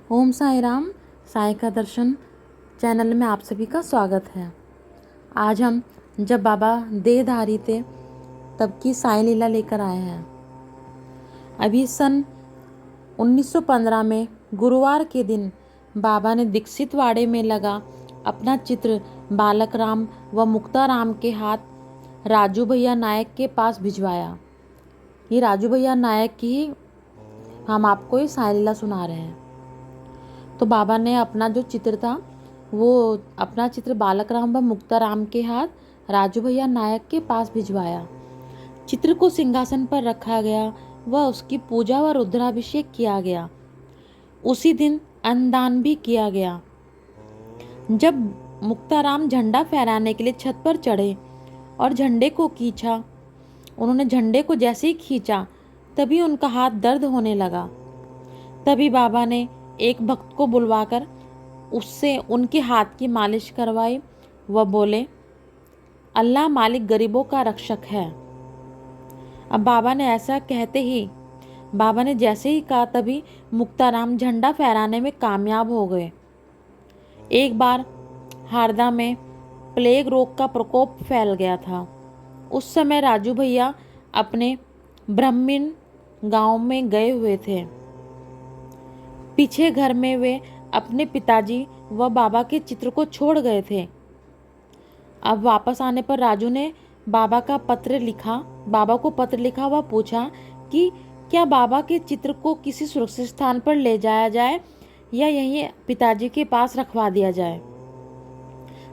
ओम साई राम। साई का दर्शन चैनल में आप सभी का स्वागत है। आज हम जब बाबा देहधारी थे तब की साई लीला लेकर आए हैं। अभी सन 1915 में गुरुवार के दिन बाबा ने दीक्षित वाड़े में लगा अपना चित्र बालक राम व मुक्ता राम के हाथ राजू भैया नायक के पास भिजवाया। ये राजू भैया नायक की ही हम आपको ये साई लीला सुना रहे हैं। तो बाबा ने अपना जो चित्र था वो अपना चित्र बालक राम व मुक्ता राम के हाथ राजू भैया नायक के पास भिजवाया। चित्र को सिंहासन पर रखा गया व उसकी पूजा व रुद्राभिषेक किया गया। उसी दिन अन्नदान भी किया गया। जब मुक्ताराम झंडा फहराने के लिए छत पर चढ़े और झंडे को खींचा, उन्होंने झंडे को जैसे ही खींचा तभी उनका हाथ दर्द होने लगा। तभी बाबा ने एक भक्त को बुलवाकर उससे उनके हाथ की मालिश करवाई व बोले, अल्लाह मालिक गरीबों का रक्षक है। अब बाबा ने ऐसा कहते ही बाबा ने जैसे ही कहा तभी मुक्ताराम झंडा फहराने में कामयाब हो गए। एक बार हारदा में प्लेग रोग का प्रकोप फैल गया था। उस समय राजू भैया अपने ब्राह्मण गांव में गए हुए थे। पीछे घर में वे अपने पिताजी व बाबा के चित्र को छोड़ गए थे। अब वापस आने पर राजू ने बाबा को पत्र लिखा व पूछा कि क्या बाबा के चित्र को किसी सुरक्षित स्थान पर ले जाया जाए या यहीं पिताजी के पास रखवा दिया जाए।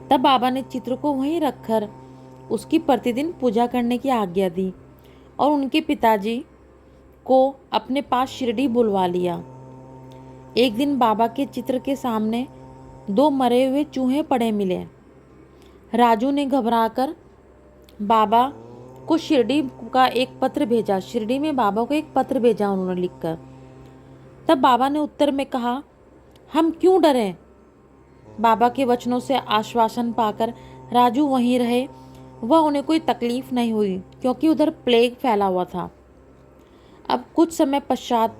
तब बाबा ने चित्र को वहीं रखकर उसकी प्रतिदिन पूजा करने की आज्ञा दी और उनके पिताजी को अपने पास शिरडी बुलवा लिया। एक दिन बाबा के चित्र के सामने 2 मरे हुए चूहे पड़े मिले। राजू ने घबराकर बाबा को शिरडी का एक पत्र भेजा। शिरडी में बाबा को एक पत्र भेजा उन्होंने लिखकर। तब बाबा ने उत्तर में कहा, हम क्यों डरें। बाबा के वचनों से आश्वासन पाकर राजू वहीं रहे व उन्हें कोई तकलीफ नहीं हुई क्योंकि उधर प्लेग फैला हुआ था। अब कुछ समय पश्चात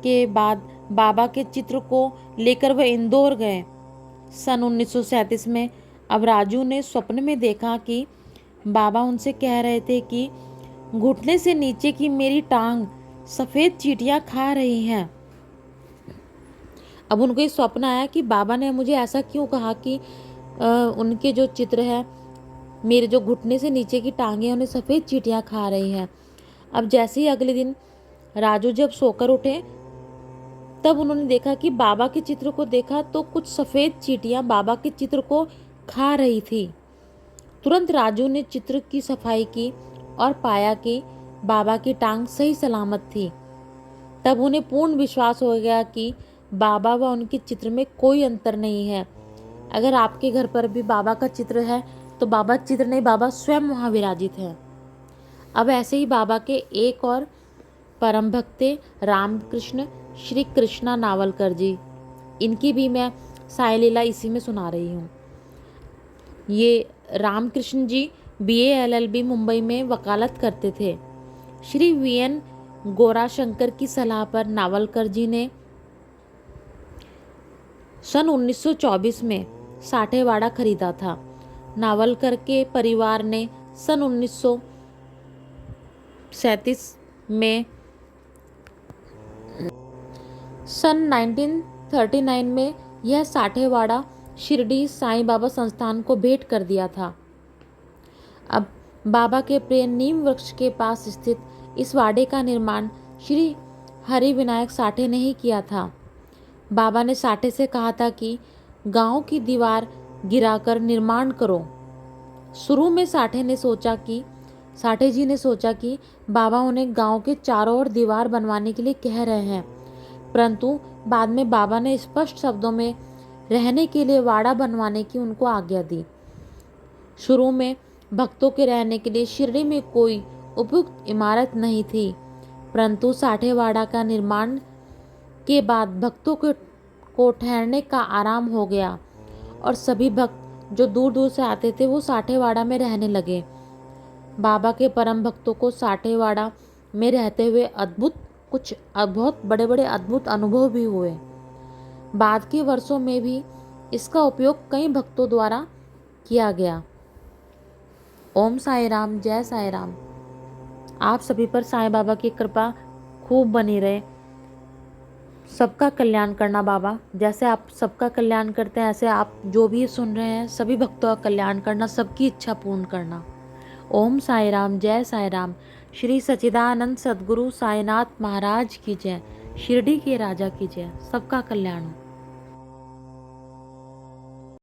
के बाद बाबा के चित्र को लेकर वह इंदौर गए। सन 1937 में अब राजू ने स्वप्न में देखा कि बाबा उनसे कह रहे थे कि घुटने से नीचे की मेरी टांग सफ़ेद चींटियां खा रही हैं। अब उनको ये स्वप्न आया कि बाबा ने मुझे ऐसा क्यों कहा कि उनके जो चित्र है, मेरे जो घुटने से नीचे की टांगें उन्हें सफ़ेद चींटियां खा रही हैं। अब जैसे ही अगले दिन राजू जब सोकर उठे तब उन्होंने देखा कि बाबा के चित्र को देखा तो कुछ सफ़ेद चींटियां बाबा के चित्र को खा रही थी। तुरंत राजू ने चित्र की सफाई की और पाया कि बाबा की टांग सही सलामत थी। तब उन्हें पूर्ण विश्वास हो गया कि बाबा व उनके चित्र में कोई अंतर नहीं है। अगर आपके घर पर भी बाबा का चित्र है तो बाबा चित्र नहीं, बाबा स्वयं वहाँ विराजित है। अब ऐसे ही बाबा के एक और परम भक्त थे रामकृष्ण श्री कृष्णा नावलकर जी। इनकी भी मैं साई लीला इसी में सुना रही हूँ। ये रामकृष्ण जी BA LLB मुंबई में वकालत करते थे। श्री VN गोराशंकर की सलाह पर नावलकर जी ने सन 1924 में साठेवाड़ा खरीदा था। नावलकर के परिवार ने सन 1937 में सन 1939 में यह साठेवाड़ा शिरडी साईं बाबा संस्थान को भेंट कर दिया था। अब बाबा के प्रिय नीम वृक्ष के पास स्थित इस वाड़े का निर्माण श्री हरि विनायक साठे ने ही किया था। बाबा ने साठे से कहा था कि गांव की दीवार गिराकर निर्माण करो। शुरू में साठे जी ने सोचा कि बाबा उन्हें गांव के चारों ओर दीवार बनवाने के लिए कह रहे हैं, परंतु बाद में बाबा ने स्पष्ट शब्दों में रहने के लिए वाड़ा बनवाने की उनको आज्ञा दी। शुरू में भक्तों के रहने के लिए शिरडी में कोई उपयुक्त इमारत नहीं थी, परंतु साठेवाड़ा का निर्माण के बाद भक्तों को ठहरने का आराम हो गया और सभी भक्त जो दूर दूर से आते थे वो साठेवाड़ा में रहने लगे। बाबा के परम भक्तों को साठेवाड़ा में रहते हुए बहुत बड़े बड़े अद्भुत अनुभव भी हुए। बाद के वर्षों में भी इसका उपयोग कई भक्तों द्वारा किया गया। ओम साई राम, जय साई राम। आप सभी पर साईं बाबा की कृपा खूब बनी रहे। सबका कल्याण करना बाबा, जैसे आप सबका कल्याण करते हैं ऐसे आप जो भी सुन रहे हैं सभी भक्तों का कल्याण करना, सबकी इच्छा पूर्ण करना। ओम साई राम, जय साई राम। श्री सच्चिदानंद सद्गुरु साईनाथ महाराज की जय। शिरडी के राजा की जय। सबका कल्याण हो।